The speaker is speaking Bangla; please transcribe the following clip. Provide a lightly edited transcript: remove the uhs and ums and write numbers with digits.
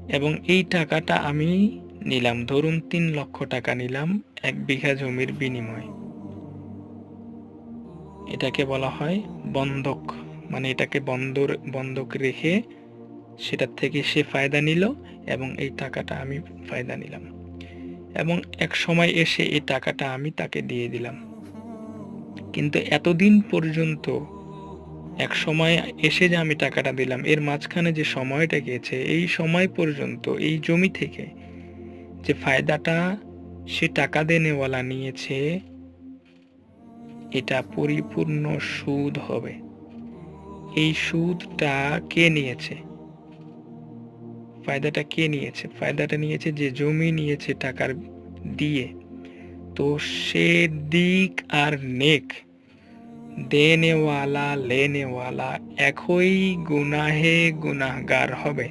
এবং এই টাকাটা আমি নিলাম, ধরুন ৩ লক্ষ টাকা নিলাম ১ বিঘা জমির বিনিময়ে। এটাকে বলা হয় বন্ধক, মানে এটাকে বন্ধক রেখে সেটার থেকে সে ফায়দা নিল এবং এই টাকাটা আমি ফায়দা নিলাম, এবং এক সময় এসে এই টাকাটা আমি তাকে দিয়ে দিলাম। কিন্তু এতদিন পর্যন্ত, এক সময় এসে যে আমি টাকাটা দিলাম, এর মাঝখানে যে সময়টা গেছে, এই সময় পর্যন্ত এই জমি থেকে যে ফায়দাটা সে টাকা দেনেওয়ালা নিয়েছে, এটা পরিপূর্ণ সুদ হবে। এই সুদটা কে নিয়েছে? ফায়দাটা কে নিয়েছে? ফায়দাটা নিয়েছে যে জমি নিয়েছে টাকার দিয়ে। তো সে দিক আর নেক, দেনেওয়ালা লেনেওয়ালা একই গুনাহে গুনাহগার হবে।